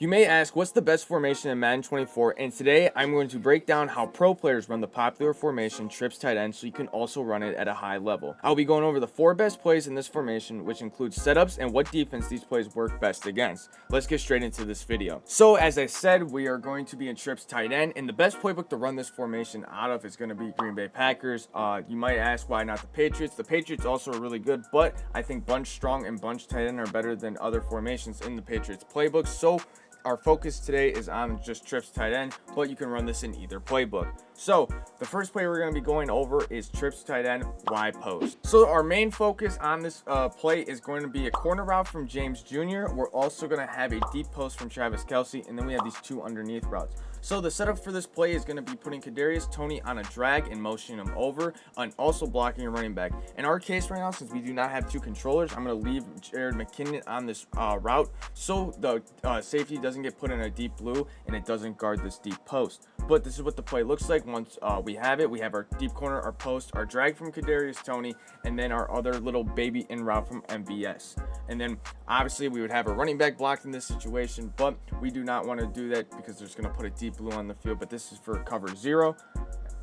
You may ask, what's the best formation in Madden 24? And today I'm going to break down how pro players run the popular formation trips tight end so you can also run it at a high level. I'll be going over the 4 best plays in this formation, which includes setups and what defense these plays work best against. Let's get straight into this video. So as I said, we are going to be in trips tight end, and the best playbook to run this formation out of is going to be Green Bay Packers. You might ask why not the Patriots. The Patriots also are really good, but I think bunch strong and bunch tight end are better than other formations in the Patriots playbook. So our focus today is on just trips tight end, but you can run this in either playbook. So the first play we're going to be going over is trips tight end Y post. So our main focus on this play is going to be a corner route from James Jr. We're also going to have a deep post from Travis Kelce, and then we have these 2 underneath routes. So the setup for this play is going to be putting Kadarius Toney on a drag and motioning him over, and also blocking a running back. In our case right now, since we do not have 2 controllers, I'm going to leave Jared McKinnon on this route so the safety doesn't get put in a deep blue and it doesn't guard this deep post. But this is what the play looks like once we have it. We have our deep corner, our post, our drag from Kadarius Toney, and then our other little baby in route from MVS. And then obviously we would have a running back blocked in this situation, but we do not want to do that because there's going to put a deep blue on the field. But this is for cover 0.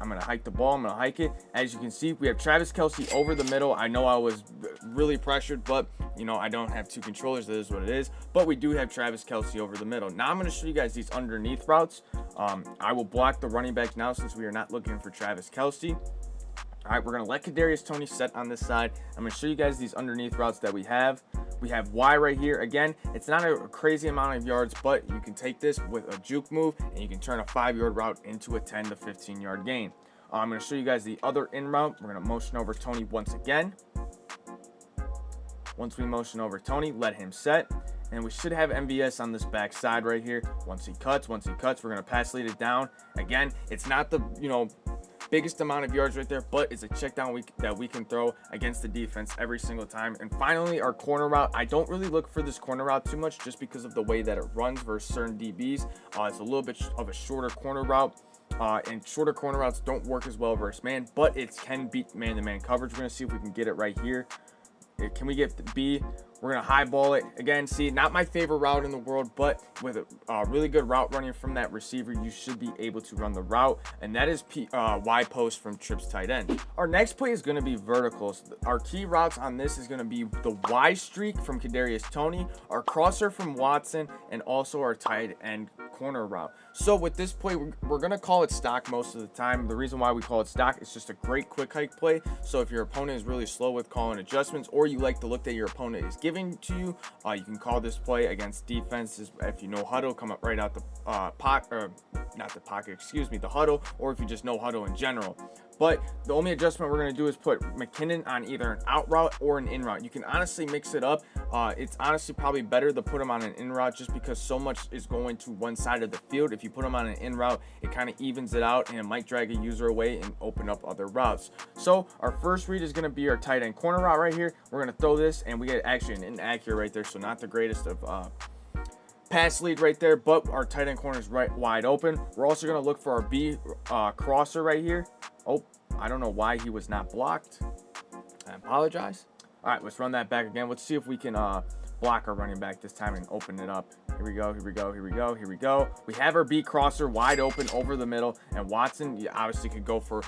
I'm going to hike the ball. I'm going to hike it. As you can see, we have Travis Kelce over the middle. I know I was really pressured, but, you know, I don't have 2 controllers. That is what it is. But we do have Travis Kelce over the middle. Now I'm going to show you guys these underneath routes. I will block the running back now since we are not looking for Travis Kelce. All right, we're going to let Kadarius Toney set on this side. I'm going to show you guys these underneath routes that we have. We have Y right here. Again, it's not a crazy amount of yards, but you can take this with a juke move, and you can turn a 5-yard route into a 10 to 15-yard gain. I'm going to show you guys the other in route. We're going to motion over Toney once again. Once we motion over Toney, let him set. And we should have MVS on this back side right here. Once he cuts, we're going to pass lead it down. Again, it's not the, biggest amount of yards right there, but it's a check down that we can throw against the defense every single time. And finally, our corner route. I don't really look for this corner route too much just because of the way that it runs versus certain DBs. It's a little bit of a shorter corner route. And shorter corner routes don't work as well versus man, but it can beat man-to-man coverage. We're going to see if we can get it right here. Can we get the B? We're going to highball it. Again, see, not my favorite route in the world, but with a really good route running from that receiver, you should be able to run the route, and that is Y post from trips tight end. Our next play is going to be verticals. Our key routes on this is going to be the Y streak from Kadarius Toney, our crosser from Watson, and also our tight end corner route. So with this play, we're going to call it stock most of the time. The reason why we call it stock is just a great quick hike play. So if your opponent is really slow with calling adjustments, or you like the look that your opponent is giving to you, you can call this play against defenses. If you know huddle, come up right out the the huddle, or if you just know huddle in general. But the only adjustment we're going to do is put McKinnon on either an out route or an in route. You can honestly mix it up. It's honestly probably better to put him on an in route just because so much is going to one side of the field. If you put him on an in route, it kind of evens it out and it might drag a user away and open up other routes. So our first read is going to be our tight end corner route right here. We're going to throw this, and we get actually an inaccurate right there, so not the greatest of pass lead right there, but our tight end corner is right wide open. We're also going to look for our B crosser right here. Oh, I don't know why he was not blocked. I apologize. All right, let's run that back again. Let's see if we can block our running back this time and open it up. Here we go. We have our B crosser wide open over the middle, and Watson, you obviously could go for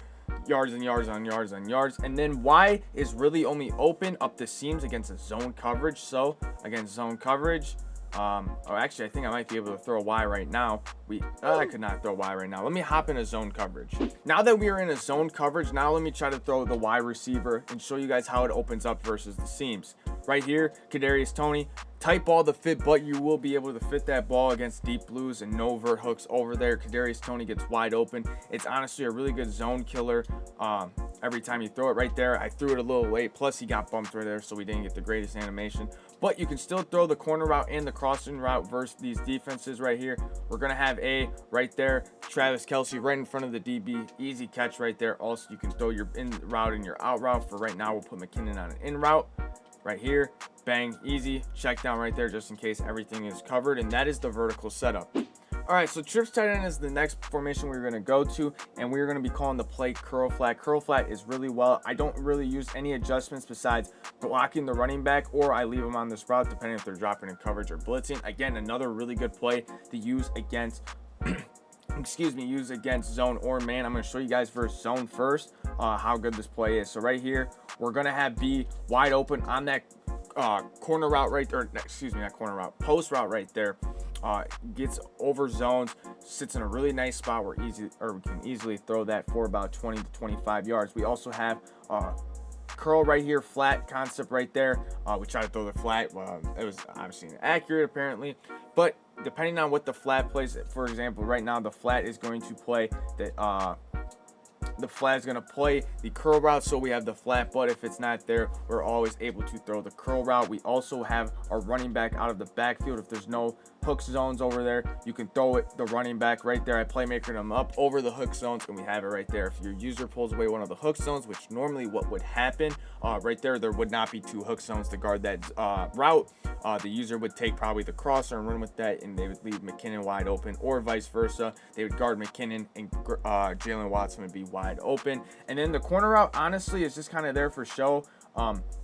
yards and yards on yards on yards. And then Y is really only open up the seams against a zone coverage. So against zone coverage, actually, I think I might be able to throw a Y right now. I could not throw Y right now. Let me hop in a zone coverage. Now that we are in a zone coverage, now let me try to throw the Y receiver and show you guys how it opens up versus the seams. Right here, Kadarius Toney, tight ball to fit, but you will be able to fit that ball against deep blues and no vert hooks over there. Kadarius Toney gets wide open. It's honestly a really good zone killer. Every time you throw it right there, I threw it a little late. Plus, he got bumped right there, so we didn't get the greatest animation. But you can still throw the corner route and the crossing route versus these defenses right here. We're going to have A right there. Travis Kelce right in front of the DB. Easy catch right there. Also, you can throw your in route and your out route. For right now, we'll put McKinnon on an in route. Right here, bang, easy, check down right there just in case everything is covered, and that is the vertical setup. All right, so trips tight end is the next formation we're going to go to, and we're going to be calling the play curl flat. Curl flat is really well. I don't really use any adjustments besides blocking the running back, or I leave them on this route depending if they're dropping in coverage or blitzing. Again, another really good play to use against use against zone or man. I'm going to show you guys versus zone first how good this play is. So right here, we're going to have B wide open on that corner route right there, not corner route, post route right there. Gets over zones, sits in a really nice spot where we can easily throw that for about 20 to 25 yards. We also have curl right here, flat concept right there. We try to throw the flat. It was obviously inaccurate apparently, but depending on what the flat plays, for example, right now the flat is going to play the flat is going to play the curl route, so we have the flat, but if it's not there, we're always able to throw the curl route. We also have our running back out of the backfield. If there's no hook zones over there, you can throw it, the running back right there. I playmaker them up over the hook zones, and we have it right there. If your user pulls away one of the hook zones, which normally what would happen right there would not be two hook zones to guard that route. The user would take probably the crosser and run with that, and they would leave McKinnon wide open, or vice versa. They would guard McKinnon, and Jalen Watson would be wide open. And then the corner route, honestly, is just kind of there for show.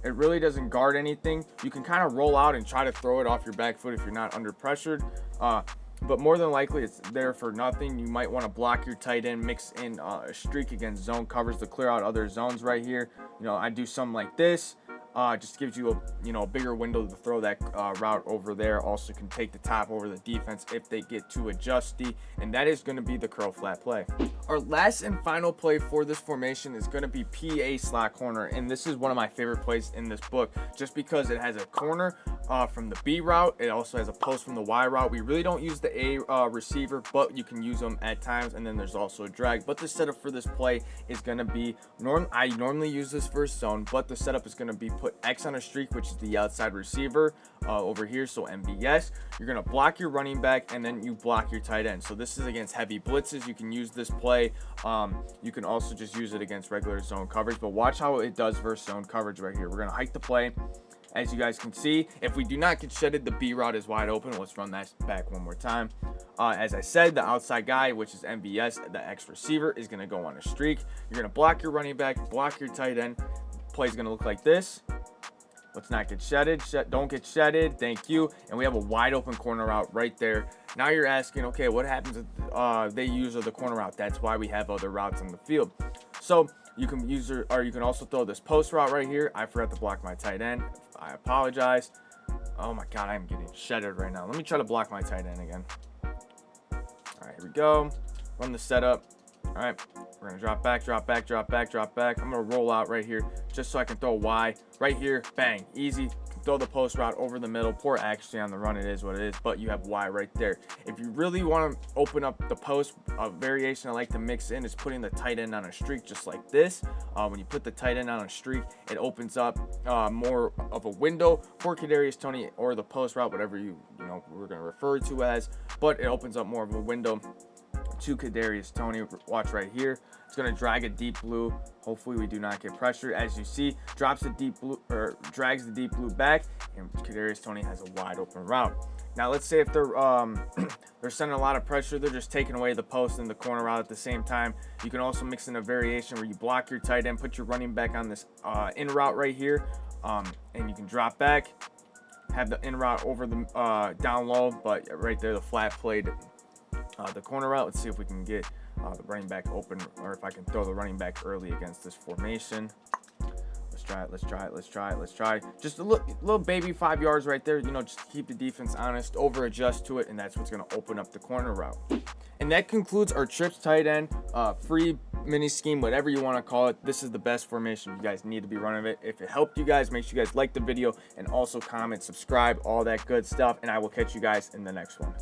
It really doesn't guard anything. You can kind of roll out and try to throw it off your back foot if you're not under pressured. But more than likely, it's there for nothing. You might want to block your tight end, mix in a streak against zone covers to clear out other zones right here. I do something like this. Just gives you a bigger window to throw that route over there. Also can take the top over the defense if they get too adjusty, and that is going to be the curl flat play. Our last and final play for this formation is going to be PA slot corner, and this is one of my favorite plays in this book just because it has a corner from the B route. It also has a post from the Y route. We really don't use the A receiver, but you can use them at times, and then there's also a drag. But the setup for this play is going to be I normally use this first zone, but the setup is going to be put X on a streak, which is the outside receiver over here, so MBS. You're going to block your running back, and then you block your tight end. So this is against heavy blitzes. You can use this play. You can also just use it against regular zone coverage, but watch how it does versus zone coverage right here. We're going to hike the play. As you guys can see, if we do not get shedded, the B route is wide open. Let's run that back one more time. As I said, the outside guy, which is MBS, the X receiver, is going to go on a streak. You're going to block your running back, block your tight end. Play is going to look like this. Let's not get shedded. Don't get shedded. Thank you. And we have a wide open corner route right there. Now you're asking, okay, what happens if they use the corner route? That's why we have other routes on the field. So you can use you can also throw this post route right here. I forgot to block my tight end. I apologize. Oh my God, I'm getting shedded right now. Let me try to block my tight end again. All right, here we go. Run the setup. All right, we're gonna drop back, drop back, drop back, drop back. I'm gonna roll out right here just so I can throw Y right here. Bang, easy. Throw the post route over the middle. Poor accuracy on the run, it is what it is, but you have Y right there. If you really want to open up the post, a variation I like to mix in is putting the tight end on a streak just like this. When you put the tight end on a streak, it opens up more of a window for Kadarius Toney or the post route, whatever we're going to refer to as, but it opens up more of a window to Kadarius Toney. Watch right here. It's going to drag a deep blue. Hopefully we do not get pressure. As you see, drops the deep blue or drags the deep blue back, and Kadarius Toney has a wide open route. Now let's say if they're they're sending a lot of pressure, they're just taking away the post and the corner route at the same time. You can also mix in a variation where you block your tight end, put your running back on this in route right here, and you can drop back, have the in route over the down low, but right there the flat played the corner route. Let's see if we can get the running back open, or if I can throw the running back early against this formation. Let's try it. Let's try it. Let's try it. Let's try it. Just a little baby 5 yards right there. Just to keep the defense honest, over adjust to it, and that's what's going to open up the corner route. And that concludes our trips tight end free mini scheme, whatever you want to call it. This is the best formation. You guys need to be running it. If it helped you guys, make sure you guys like the video and also comment, subscribe, all that good stuff. And I will catch you guys in the next one.